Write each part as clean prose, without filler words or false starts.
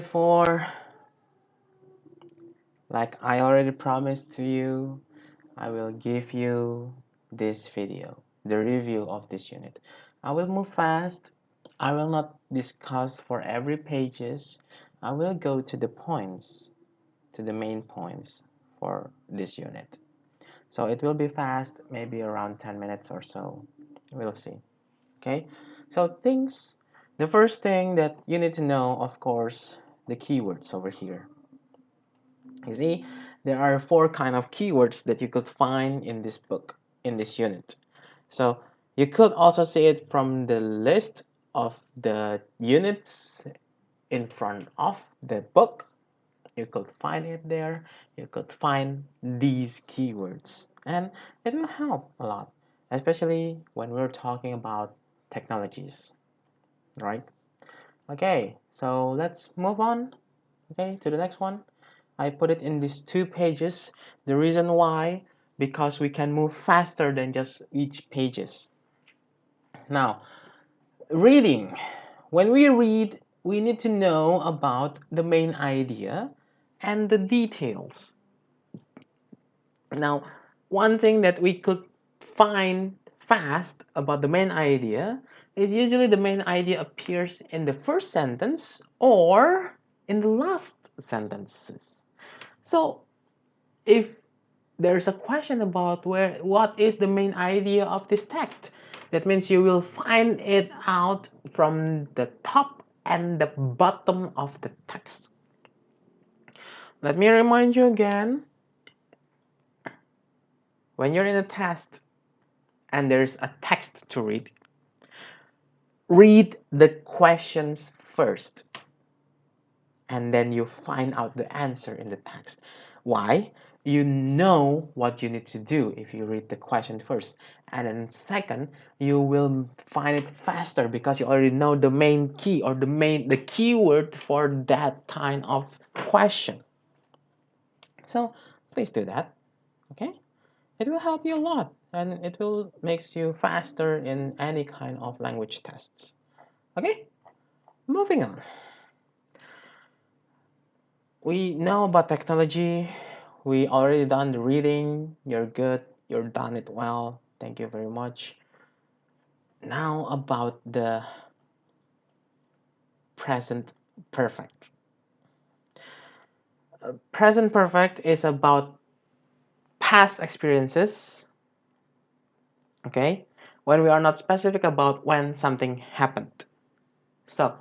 For, like I already promised to you, I will give you this video, the review of this unit. I will move fast. I will not discuss for every pages. I will go to the points, to the main points for this unit. So it will be fast, maybe around 10 minutes or so. We'll see. Okay? So the first thing that you need to know, of course, the keywords over here. You see, there are four kind of keywords that you could find in this book, in this unit. So you could also see it from the list of the units in front of the book. You could find it there. You could find these keywords, and it will help a lot, especially when we're talking about technologies, right? Okay, so let's move on, okay, to the next one. I put it in these 2 pages. The reason why, because we can move faster than just each pages. Now, reading. When we read, we need to know about the main idea and the details. Now, one thing that we could find fast about the main idea is usually the main idea appears in the first sentence or in the last sentences. So, if there's a question about what is the main idea of this text, that means you will find it out from the top and the bottom of the text. Let me remind you again, when you're in a test and there's a text to read the questions first, and then you find out the answer in the text. Why? You know what you need to do if you read the question first. And then second, you will find it faster because you already know the main key or the keyword for that kind of question. So please do that. Okay? It will help you a lot and it will makes you faster in any kind of language tests. Okay? Moving on. We know about technology. We already done the reading. You're good. You're done it well. Thank you very much. Now about the present perfect. Present perfect is about past experiences, okay? When we are not specific about when something happened. So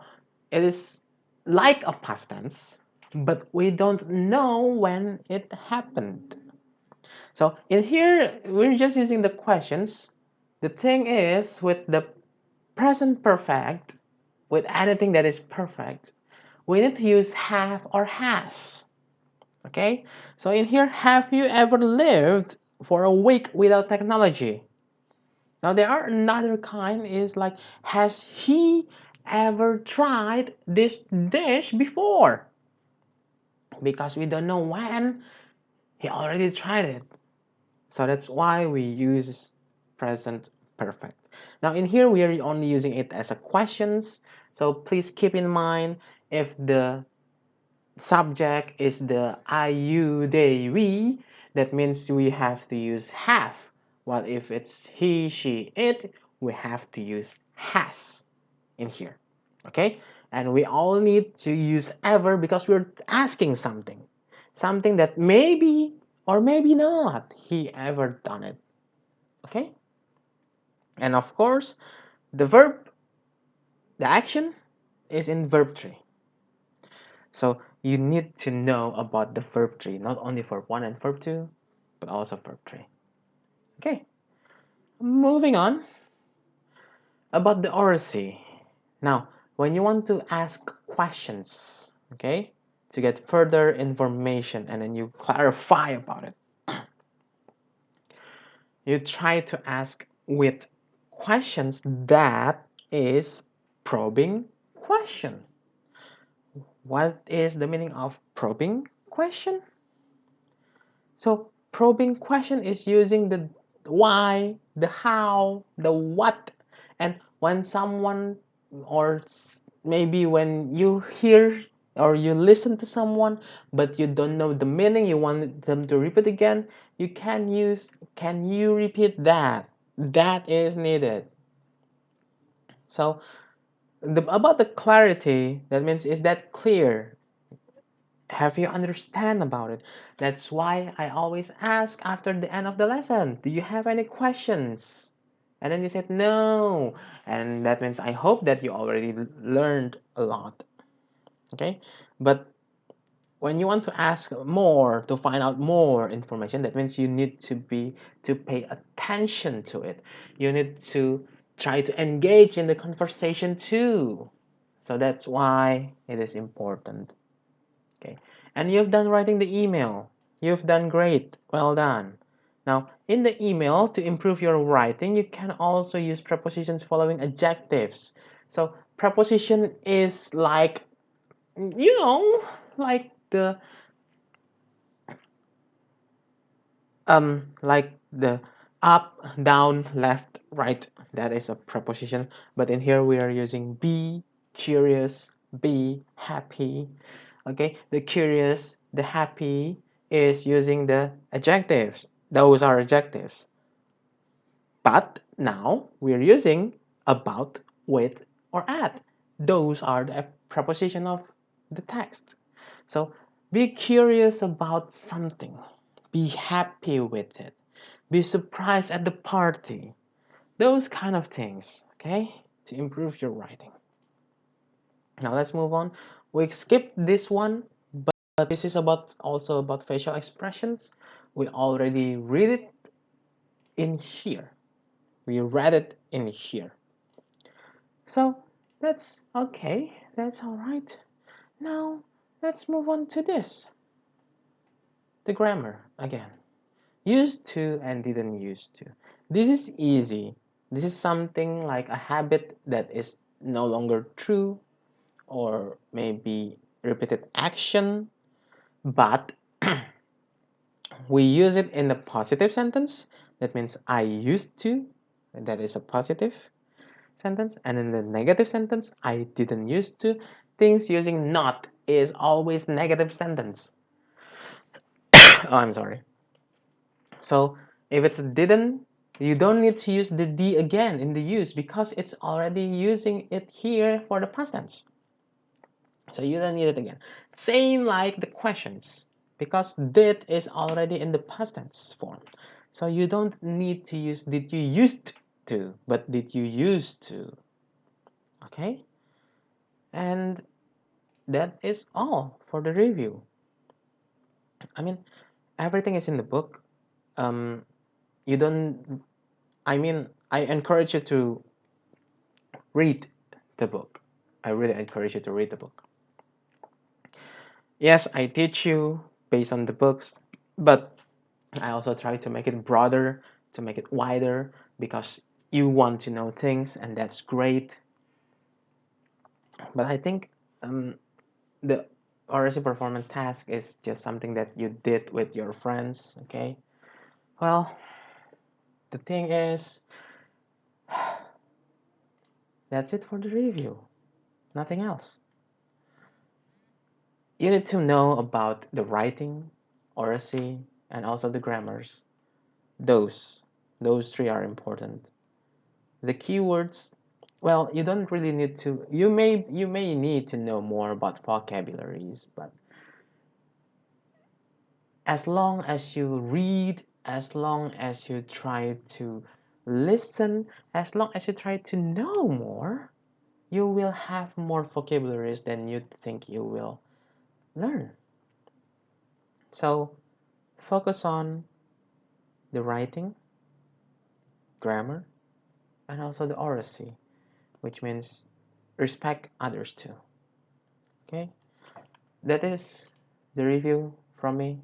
it is like a past tense, but we don't know when it happened. So in here, we're just using the questions. The thing is, with the present perfect, with anything that is perfect, we need to use have or has. Okay? So in here, have you ever lived for a week without technology? Now there are another kind is like, has he ever tried this dish before? Because we don't know when he already tried it. So that's why we use present perfect. Now in here we are only using it as a questions. So please keep in mind, if the subject is the I, you, they, we, that means we have to use have. While if it's he, she, it, we have to use has in here. Okay? And we all need to use ever because we're asking something. Something that maybe or maybe not he ever done it. Okay? And of course, the verb, the action is in verb tree. So you need to know about the verb tree, not only verb 1 and verb 2, but also verb 3. Okay, moving on about the oracy. Now, when you want to ask questions, okay, to get further information and then you clarify about it, you try to ask with questions that is probing question. What is the meaning of probing question? So probing question is using the why, the how, the what, and when someone or maybe when you hear or you listen to someone but you don't know the meaning, you want them to repeat again, you can use can you repeat that. That is needed. So about the clarity, that means, is that clear? Have you understand about it? That's why I always ask after the end of the lesson, do you have any questions? And then you said no, and that means I hope that you already learned a lot. Okay, but when you want to ask more, to find out more information, that means you need to pay attention to it. You need to try to engage in the conversation too. So that's why it is important. Okay, and you've done writing the email. You've done great. Well done. Now, in the email, to improve your writing, you can also use prepositions following adjectives. So preposition is like, like the up, down, left, right. That is a preposition. But in here we are using be curious, be happy. Okay, the curious, the happy is using the adjectives. Those are adjectives. But now we're using about, with, or at. Those are the preposition of the text. So be curious about something. Be happy with it. Be surprised at the party. Those kind of things, okay? To improve your writing. Now let's move on. We skipped this one, but this is also about facial expressions. We already read it in here. We read it in here. So that's okay. That's all right. Now let's move on to this. The grammar again. Used to and didn't used to. This is easy. This is something like a habit that is no longer true, or maybe repeated action, but we use it in the positive sentence. That means I used to, that is a positive sentence. And in the negative sentence, I didn't used to. Things using not is always negative sentence. Oh, I'm sorry. So if it's didn't, you don't need to use the D again in the use, because it's already using it here for the past tense. So you don't need it again. Same like the questions, because did is already in the past tense form. So you don't need to use did you used to, but did you used to. Okay? And that is all for the review. I mean, everything is in the book. You don't, I encourage you to read the book. I really encourage you to read the book. Yes, I teach you based on the books, but I also try to make it broader, to make it wider, because you want to know things, and that's great. But I think the oracy performance task is just something that you did with your friends, okay? Well, the thing is, that's it for the review. Nothing else. You need to know about the writing, oracy, and also the grammars. Those, those three are important. The keywords, well, you don't really need to. You may need to know more about vocabularies, but as long as you read, as long as you try to listen, as long as you try to know more, you will have more vocabularies than you think you will learn. So focus on the writing, grammar, and also the oracy, which means respect others too. Okay, that is the review from me.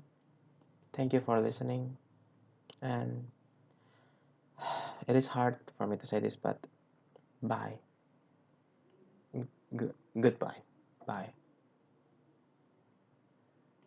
Thank you for listening, and it is hard for me to say this, but bye. Goodbye. Bye.